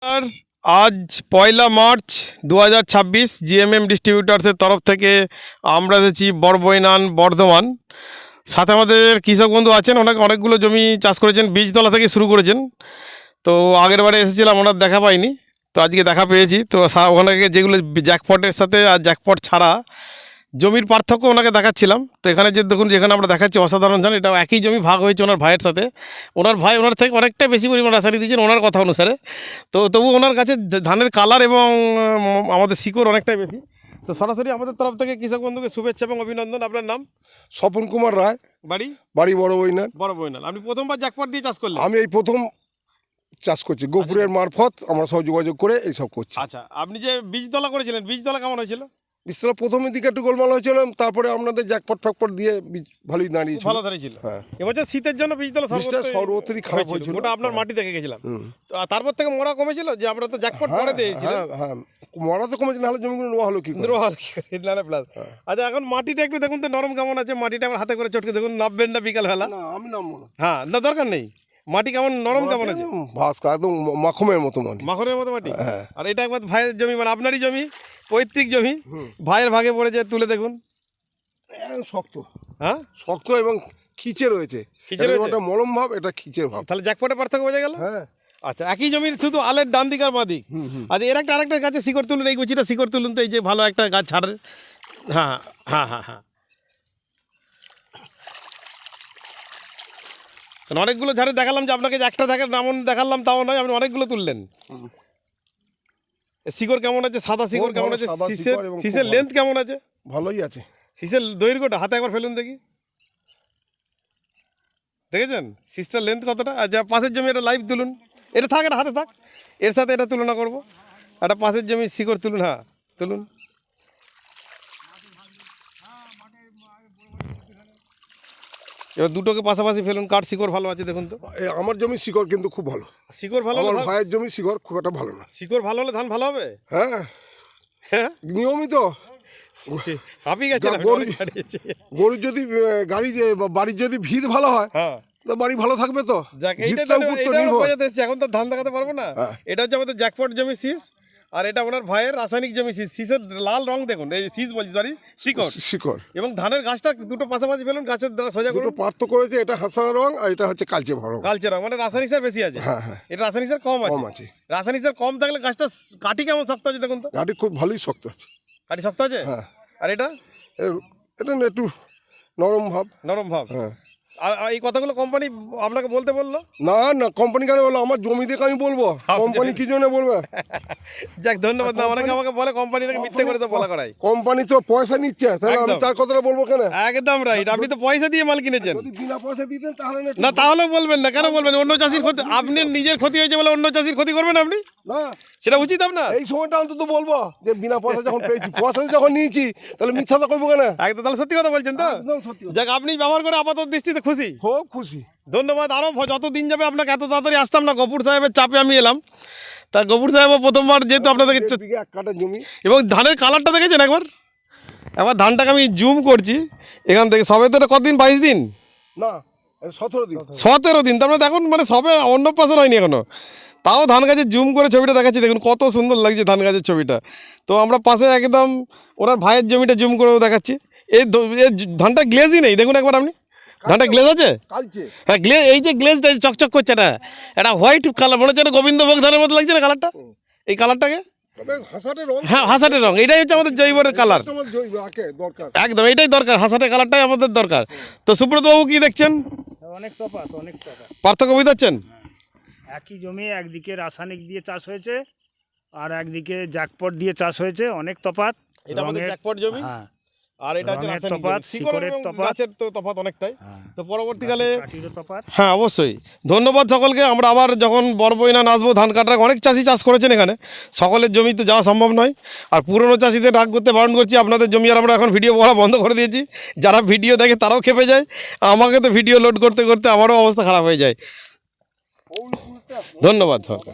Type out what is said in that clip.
আর আজ 1 March 2026 GMm ডিস্ট্রিবিউটার্সের তরফ থেকে আমরা এসেছি বড়বইনান বর্ধমান। সাথে আমাদের কৃষক বন্ধু আছেন, অনেকগুলো জমি চাষ করেছেন, বীজতলা থেকে শুরু করেছেন। তো আগের বারে এসেছিলাম, ওনার দেখা পাইনি, তো আজকে দেখা পেয়েছি। তো ওনাকে যেগুলো জ্যাকপটের সাথে আর জ্যাকপট ছাড়া জমির পার্থক্য ওনাকে দেখাচ্ছিলাম। তো এখানে যে দেখুন, যেখানে আমরা দেখাচ্ছি অসাধারণ ধান, এটা একই জমি ভাগ হয়েছে ওনার ভাইয়ের সাথে। ওনার ভাই ওনার থেকে অনেকটা বেশি পরিমাণ রাসায়নিক দিয়েছেন ওনার কথা অনুসারে। তো তবু ওনার কাছে ধানের কালার এবং আমাদের শিকড় অনেকটাই বেশি। তো সরাসরি আমাদের তরফ থেকে কৃষক বন্ধুকে শুভেচ্ছা এবং অভিনন্দন। আপনার নাম? স্বপন কুমার রায়, বাড়ি বড়বইনান। আপনি প্রথমবার জ্যাকপট দিয়ে চাষ করলেন? আমি এই প্রথম চাষ করছি, গোপুরের মারফত আমরা সব যোগাযোগ করে এইসব করছি। আচ্ছা, আপনি যে বীজতলা করেছিলেন, বীজতলা কেমন হয়েছিল? বিস্তর প্রথমের দিকে একটু গোলমাল হয়েছিল, তারপরে আপনাদের জ্যাকপট ফ্যাকপট দিয়ে ভালোই দাঁড়িয়েছিল, ভালো দাঁড়িয়েছিল। হ্যাঁ, এবছর শীতের জন্য বীজতলা সর্বত্রই খারাপ হয়েছিল। ওটা আপনার মাটি দেখে গেছিলাম। তো তারপর থেকে মরা কমেছিল, যে আমরা তো জ্যাকপট পরে দিয়েছিলাম। হ্যাঁ, মরা তো কমেছে, নাহলে জমিগুলো নোয়া হলো কি করে? প্লাস আচ্ছা, এখন মাটিটা একটু দেখুন তো নরম কেমন আছে। মাটিটা আবার হাতে করে চটকে দেখুন, নামবেন না বিকালবেলা? না, আমি নামবো না। হ্যাঁ, না, দরকার নেই। মাটি কেমন নরম কেমন আছে? ভাস্কা একদম মাখনের মতো মাটি, মাখনের মতো মাটি। হ্যাঁ। আর এটা একবার ভাইয়ের জমি, মানে আপনারই জমি, পৈতৃক জমি, ভাইয়ের ভাগে পড়েছে, তুলে দেখুন। শক্ত, হ্যাঁ, শক্ত এবং খিচে রয়েছে। এটা মলম ভাব, এটা খিচের ভাব। তাহলে জ্যাকপটের পার্থক্য বোঝা গেল। হ্যাঁ, আচ্ছা, একই জমির শুধু আলের ডান দিক আর বাঁ দিক। আচ্ছা, এর আরেকটা গাছে শিকড় তুলুন, এই গুচিটা শিকড় তুলুন তো, এই যে ভালো একটা গাছ ছাড়ে। হ্যাঁ হ্যাঁ হ্যাঁ হ্যাঁ, অনেকগুলো ঝাড়ে দেখালাম, যে আপনাকে একটা দেখালাম তাও নয়, আপনি অনেকগুলো তুললেন। শিকড় কেমন আছে? সাদা শিকড় কেমন আছে? শীষের লেন্থ কেমন আছে? ভালোই আছে। শীষের দৈর্ঘ্যটা হাতে একবার ফেলুন দেখি, দেখেছেন শীষটার লেন্থ কতটা? আচ্ছা, পাশের জমি এটা লাইভ তুলুন, এটা থাক, এটা হাতে থাক, এর সাথে এটা তুলনা করব। একটা পাশের জমি শিকড় তুলুন, হ্যাঁ তুলুন। এবার দুটোকে পাশাপাশি ফেলুন, কার শিকড় ভালো আছে দেখুন তো। আমার জমির শিকড় কিন্তু খুব ভালো। শিকড় ভালো? আমার ভাইয়ের জমির শিকড় খুব একটা ভালো না। শিকড় ভালো হলে ধান ভালো হবে? হ্যাঁ, হ্যাঁ, নিয়মিত গরুর যদি বাড়ির যদি ভিত ভালো হয়, হ্যাঁ, তো বাড়ি ভালো থাকবে। তো এখন তো ধান দেখাতে পারবো না। এটা হচ্ছে আমাদের জ্যাকপট জমি শীষ, আর এটা ওনার ভাইয়ের রাসায়নিক জমি শীষ। শীষের লাল রং দেখুন, এই শীষ বলছি, সরি, শিকড়। এবং ধানের গাছটা দুটো পাশাপাশি ফেলুন, গাছের দ্বারা সোজা করুন। পার্থক্য করেছে, এটা হাসা রং আর এটা হচ্ছে কালচে রং, মানে রাসায়নিক সার বেশি আছে। হ্যাঁ হ্যাঁ, এটা রাসায়নিক সার কম আছে। রাসায়নিক সার কম থাকলে গাছটা কাটি কেমন শক্ত আছে দেখুন তো। কাটি খুব ভালোই শক্ত আছে। কাটি শক্ত আছে? হ্যাঁ। আর এটা একটু নরম ভাব। হ্যাঁ। আর এই কথাগুলো কোম্পানি আপনাকে বলতে বললো? না, কোম্পানি কেন বললো? আমার জমি দেখে আমি বলবো, কোম্পানি কি জন্য বলবে? যাক, ধন্যবাদ। না, অনেকে আমাকে বলে কোম্পানিটাকে মিথ্যে করে তো বলা করায়। কোম্পানি তো পয়সা নিচ্ছে, তাহলে আমি তার কথাটা বলবো কেন? একদম রাইট, আপনি তো পয়সা দিয়ে মাল কিনেছেন। যদি বিনা পয়সা দিতেন তাহলে না, তাহলে বলবেন না, কেন বলবেন? অন্য চাষির ক্ষতি, আপনি নিজের ক্ষতি হয়েছে বলে অন্য চাষির ক্ষতি করবেন আপনি? না, সেটা উচিত আপনার। এই সময়টা অন্তত বলবো যে বিনা পয়সা যখন পেয়েছি, পয়সা যখন নিয়েছি, তাহলে মিথ্যাটা কইবো কেন? একদম, তাহলে সত্যি কথা বলছেন তো। যাক, আপনি ব্যবহার করে আপাতত দৃষ্টিতে খুশি? খুব খুশি, ধন্যবাদ। আরও যত দিন যাবে আপনাকে এত তাড়াতাড়ি আসতাম না, গফুর সাহেবের চাপে আমি এলাম। তা গফুর সাহেবও প্রথমবার যেহেতু আপনাদেরকে, এবং ধানের কালারটা দেখেছেন একবার ধানটাকে আমি জুম করছি এখান থেকে, সবে তো এটা কতদিন? 22 দিন না, 17 দিন। 17 দিন, তার মানে দেখুন, মানে সবে অন্নপ্রাশন হয়নি এখনো, তাও ধান গাছের জুম করে ছবিটা দেখাচ্ছি, দেখুন কত সুন্দর লাগছে ধান গাছের ছবিটা। তো আমরা পাশে একদম ওনার ভাইয়ের জমিটা জুম করেও দেখাচ্ছি। এই ধানটা গ্লেজই নেই, দেখুন একবার আপনি, ধানটা গ্লেজ আছে? হ্যাঁ, গ্লেজ, এই যে গ্লেজটা চকচক করছে, এটা হোয়াইট কালার, মনে হচ্ছে গোবিন্দভোগ ধানের মতো লাগছে না কালারটা? এই কালারটাকে, হ্যাঁ, হাসাটের রং, এটাই হচ্ছে আমাদের জৈবের কালার। একদম এটাই দরকার, হাসাটের কালারটাই আমাদের দরকার। তো সুব্রত বাবু কি দেখছেন? অনেক তফাৎ, পার্থক্য বুঝাচ্ছেন? একই জমি, একদিকে রাসায়নিক দিয়ে চাষ হয়েছে আর একদিকে জ্যাকপট দিয়ে চাষ হয়েছে, অনেক তফাৎ। এটা আমাদের জ্যাকপট জমি, হ্যাঁ, আর এটা হচ্ছে রাসায়নিক তফাৎ, জমি। শিকড়ের তফাৎ, গাছের তো তফাৎ অনেকটাই। তো পরবর্তীকালে, তফাৎ। হ্যাঁ অবশ্যই ধন্যবাদ সকলকে। আমরা আবার যখন বড়বইনান আসবো, ধান কাটার অনেক চাষি চাষ করেছেন এখানে, সকলের জমিতে যাওয়া সম্ভব নয়। আর পুরনো চাষিদের রাগ করতে বারণ করছি, আপনাদের জমি আর আমরা এখন ভিডিও বলা বন্ধ করে দিয়েছি। যারা ভিডিও দেখে তারাও খেপে যায়, আমাকে তো ভিডিও লোড করতে করতে আমারও অবস্থা খারাপ হয়ে যায়। ধন্যবাদ।